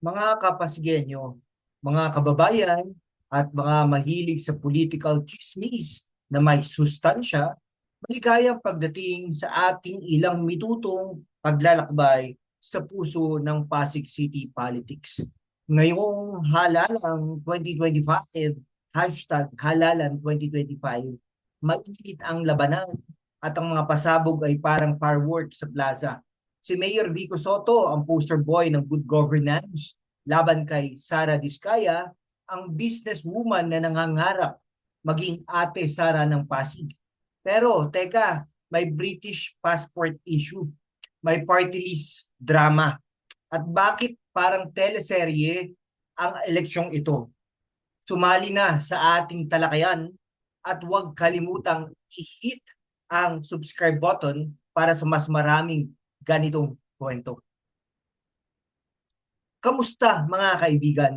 Mga kapasigenyo, mga kababayan, at mga mahilig sa political chismis na may sustansya, maligayang pagdating sa ating ilang mitutong paglalakbay sa puso ng Pasig City Politics. Ngayong halalang 2025, #halalan 2025, mainit ang labanan at ang mga pasabog ay parang fireworks sa plaza. Si Mayor Vico Soto, ang poster boy ng good governance, laban kay Sara Diskaya, ang businesswoman na nangangarap maging ate Sara ng Pasig. Pero teka, may British passport issue, may party list drama. At bakit parang teleserye ang eleksyong ito? Sumali na sa ating talakayan at huwag kalimutang i-hit ang subscribe button para sa mas maraming ganitong kwento. Kamusta mga kaibigan?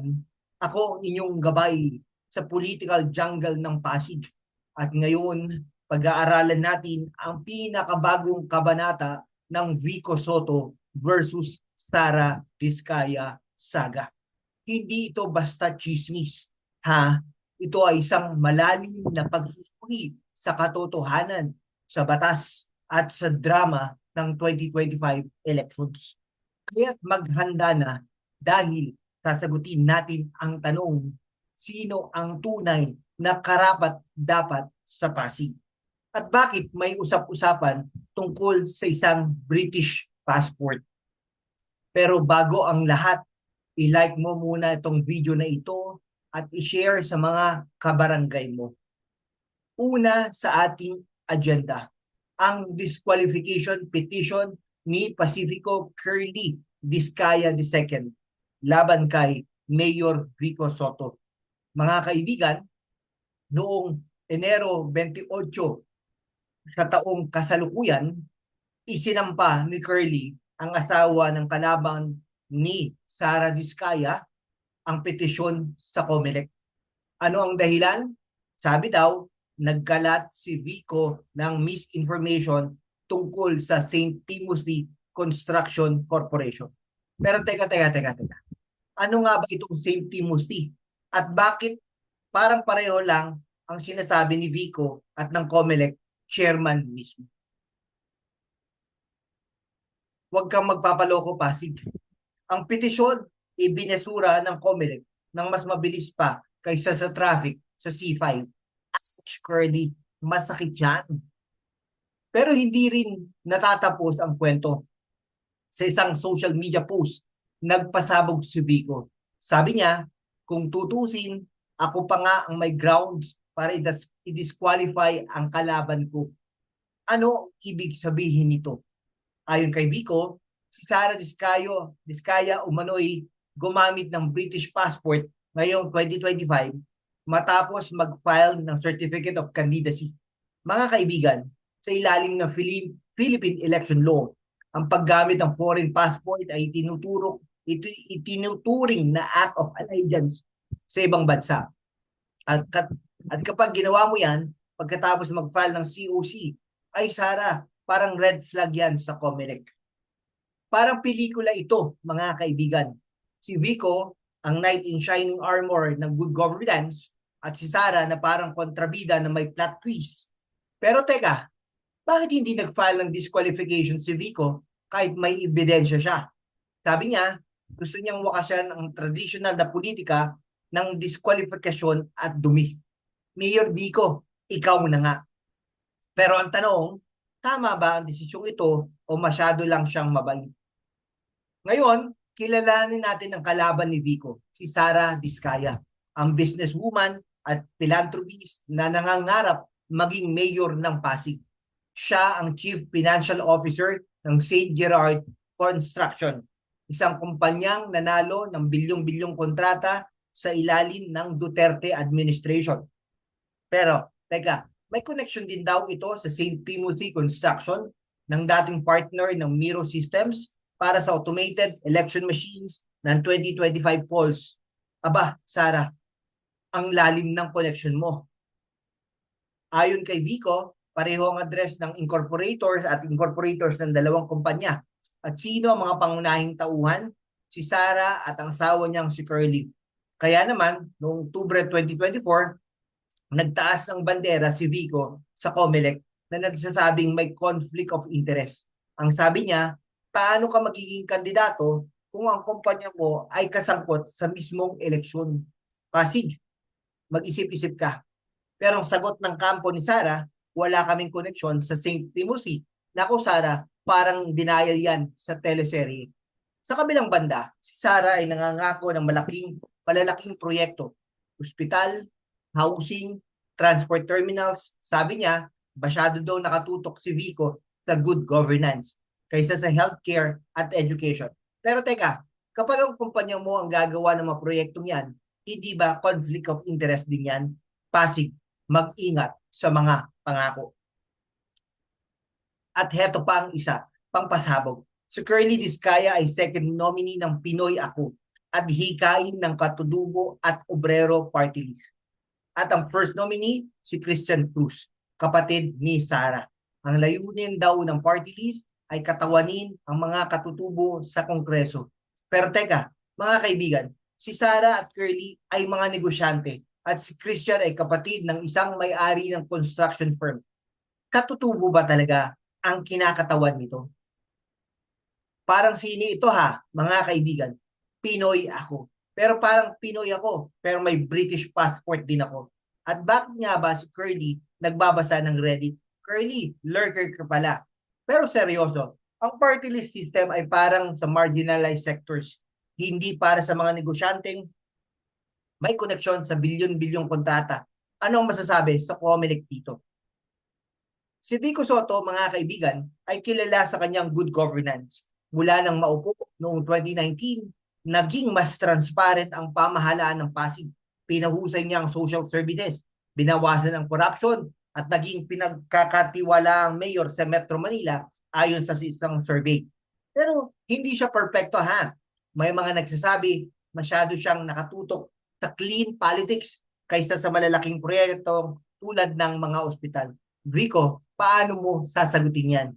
Ako ang inyong gabay sa political jungle ng Pasig. At ngayon, pag-aaralan natin ang pinakabagong kabanata ng Vico Soto versus Sara Diskaya saga. Hindi ito basta chismis, ha? Ito ay isang malalim na pagsusuri sa katotohanan, sa batas, at sa drama ng 2025 elections. Kaya't maghanda na dahil sasagutin natin ang tanong, sino ang tunay na karapat-dapat sa Pasig? At bakit may usap-usapan tungkol sa isang British passport? Pero bago ang lahat, i-like mo muna itong video na ito at i-share sa mga kabarangay mo. Una sa ating agenda, ang disqualification petition ni Pacifico Curly Diskaya II laban kay Mayor Vico Soto. Mga kaibigan, noong Enero 28 sa taong kasalukuyan, isinampa ni Curly, ang asawa ng kalaban ni Sara Diskaya, ang petisyon sa COMELEC. Ano ang dahilan? Sabi daw, nagkalat si Vico ng misinformation tungkol sa St. Timothy Construction Corporation. Pero teka. Ano nga ba itong St. Timothy? At bakit parang pareho lang ang sinasabi ni Vico at ng COMELEC chairman mismo? Huwag kang magpapaloko, Pasig. Ang petisyon ibinesura ng COMELEC ng mas mabilis pa kaysa sa traffic sa C5. Curly, masakit yan. Pero hindi rin natatapos ang kwento. Sa isang social media post, nagpasabog si Vico. Sabi niya, kung tutusin, ako pa nga ang may grounds para i-disqualify ang kalaban ko. Ano ibig sabihin nito? Ayon kay Vico, si Sara Diskaya umano'y gumamit ng British passport ngayong 2025 matapos mag-file ng Certificate of Candidacy. Mga kaibigan, sa ilalim ng Philippine Election Law, ang paggamit ng foreign passport ay itinuturing na act of allegiance sa ibang bansa. At, at kapag ginawa mo yan, pagkatapos mag-file ng COC, ay Sara, parang red flag yan sa COMELEC. Parang pelikula ito, mga kaibigan. Si Vico, ang knight in shining armor ng good governance, at si Sara na parang kontrabida na may plot twist. Pero teka, bakit hindi nag-file ng disqualification si Vico kahit may ebidensya siya? Sabi niya, gusto niyang wakasan ang traditional na politika ng disqualifikasyon at dumi. Mayor Vico, ikaw na nga. Pero ang tanong, tama ba ang desisyong ito o masyado lang siyang mabait? Ngayon, kilalanin natin ang kalaban ni Vico, si Sara Diskaya, ang businesswoman at philanthropist na nangangarap maging mayor ng Pasig. Siya ang Chief Financial Officer ng St. Gerard Construction, isang kumpanyang nanalo ng bilyong-bilyong kontrata sa ilalim ng Duterte administration. Pero, teka, may connection din daw ito sa St. Timothy Construction ng dating partner ng Miro Systems para sa automated election machines ng 2025 polls. Aba, Sara, ang lalim ng connection mo. Ayon kay Vico, pareho ang address ng incorporators at incorporators ng dalawang kumpanya. At sino ang mga pangunahing tauhan? si Sara at ang asawa niyang si Curly. Kaya naman, noong Oktubre 2024, nagtaas ng bandera si Vico sa COMELEC na nagsasabing may conflict of interest. Ang sabi niya, paano ka magiging kandidato kung ang kumpanya mo ay kasangkot sa mismong eleksyon? Pasig, mag-isip-isip ka. Pero ang sagot ng kampo ni Sara, wala kaming koneksyon sa St. Timothy. Nako Sara, parang denial yan sa teleserye. Sa kabilang banda, si Sara ay nangangako ng malalaking proyekto. Hospital, housing, transport terminals. Sabi niya, masyado daw nakatutok si Vico sa good governance kaysa sa healthcare at education. Pero teka, kapag ang kumpanya mo ang gagawa ng mga proyektong yan, hindi ba conflict of interest din yan? Pasig, mag-ingat sa mga pangako. At heto pa ang isa, pangpasabog. Si Curly Discaya ay second nominee ng Pinoy Ako at hikain ng Katudugo at Obrero Party List. At ang first nominee, si Christian Cruz, kapatid ni Sara. Ang layunin daw ng party list ay katawanin ang mga katutubo sa Kongreso. Pero teka, mga kaibigan, si Sara at Curly ay mga negosyante at si Christian ay kapatid ng isang may-ari ng construction firm. Katutubo ba talaga ang kinakatawan nito? Parang sini ito ha, mga kaibigan. Pinoy ako. Pero parang Pinoy ako, pero may British passport din ako. At bakit nga ba si Curly nagbabasa ng Reddit? Curly, lurker ka pala. Pero seryoso, ang party list system ay parang sa marginalized sectors. Hindi para sa mga negosyanteng may koneksyon sa bilyon-bilyong kontrata. Anong masasabi sa COMELEC dito? Si Vico Soto, mga kaibigan, ay kilala sa kanyang good governance. Mula nang maupo noong 2019, naging mas transparent ang pamahalaan ng Pasig. Pinahusay niya ang social services, binawasan ang corruption, at naging pinagkakatiwalaang mayor sa Metro Manila ayon sa isang survey. Pero hindi siya perfecto ha. May mga nagsasabi masyado siyang nakatutok sa clean politics kaysa sa malalaking proyekto tulad ng mga ospital. Vico, paano mo sasagutin yan?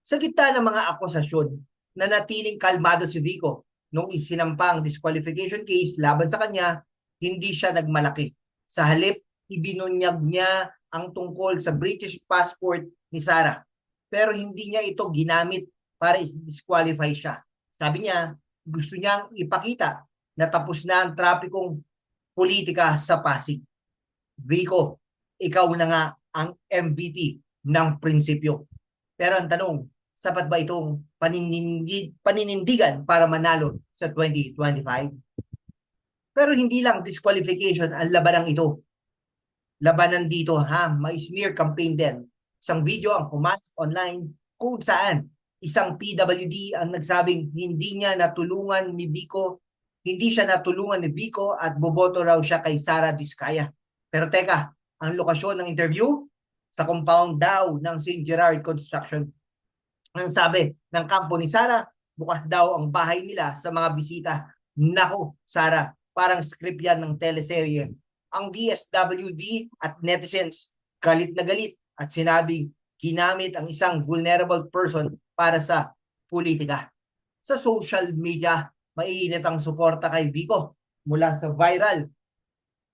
Sa gitna ng mga akusasyon, nanatiling kalmado si Vico nung isinampa ang disqualification case laban sa kanya, hindi siya nagmalaki. Sa halip, ibinunyag niya ang tungkol sa British passport ni Sara. Pero hindi niya ito ginamit para disqualify siya. Sabi niya, gusto niyang ipakita na tapos na ang trapikong politika sa Pasig. Vico, ikaw na nga ang MVP ng prinsipyo. Pero ang tanong, sapat ba itong paninindigan para manalo sa 2025? Pero hindi lang disqualification ang labanang ito. Labanan dito ha, may smear campaign din. Isang video ang pumasok online kung saan isang PWD ang nagsabing hindi siya natulungan ni Vico at boboto raw siya kay Sara Discaya. Pero teka, ang lokasyon ng interview sa compound daw ng St. Gerard Construction. Ang sabi ng kampo ni Sara, bukas daw ang bahay nila sa mga bisita. Nako, Sara, parang script yan ng teleserye. Ang DSWD at netizens galit na galit at sinabing ginamit ang isang vulnerable person para sa politika. Sa social media, mainit ang suporta kay Vico mula sa viral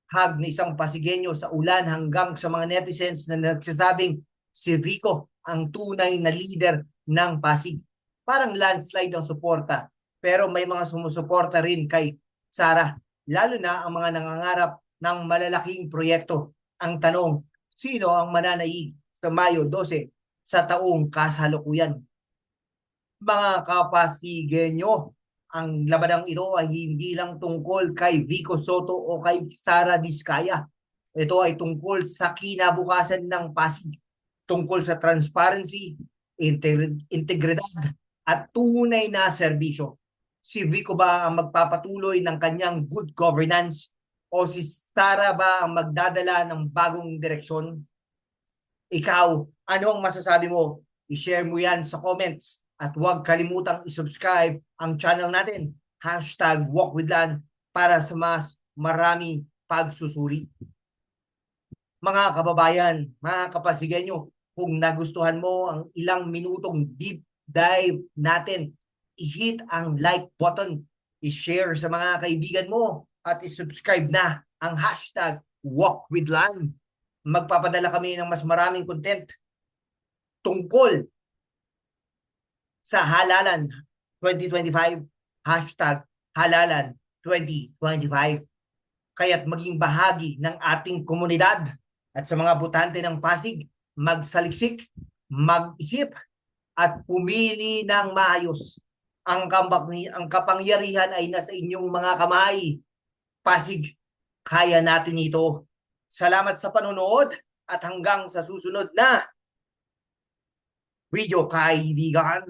hug ni isang Pasigueño sa ulan hanggang sa mga netizens na nagsasabing si Vico ang tunay na leader ng Pasig. Parang landslide ang suporta, pero may mga sumusuporta rin kay Sara, lalo na ang mga nangangarap ng malalaking proyekto. Ang tanong, sino ang mananaig sa Mayo 12 sa taong kasalukuyan? Mga Kapasigenyo, ang labanang ito ay hindi lang tungkol kay Vico Soto o kay Sara Discaya. Ito ay tungkol sa kinabukasan ng Pasig, tungkol sa transparency, integridad at tunay na serbisyo. Si Vico ba ang magpapatuloy ng kanyang good governance o si Sara ba ang magdadala ng bagong direksyon? Ikaw, ano ang masasabi mo? I-share mo yan sa comments at huwag kalimutang i-subscribe ang channel natin. #WalkWithLan para sa mas maraming pagsusuri. Mga kababayan, mga Kapasigenyo, kung nagustuhan mo ang ilang minutong deep dive natin, i-hit ang like button, i-share sa mga kaibigan mo, at i-subscribe na ang hashtag #WalkWithLan. Magpapadala kami ng mas maraming content tungkol sa halalan 2025, hashtag halalan 2025. Kaya't maging bahagi ng ating komunidad. At sa mga botante ng Pasig, magsaliksik, mag-isip, at pumili ng maayos. Ang kapangyarihan ay nasa inyong mga kamay. Pasig, kaya natin ito. Salamat sa panonood at hanggang sa susunod na video, kaibigan.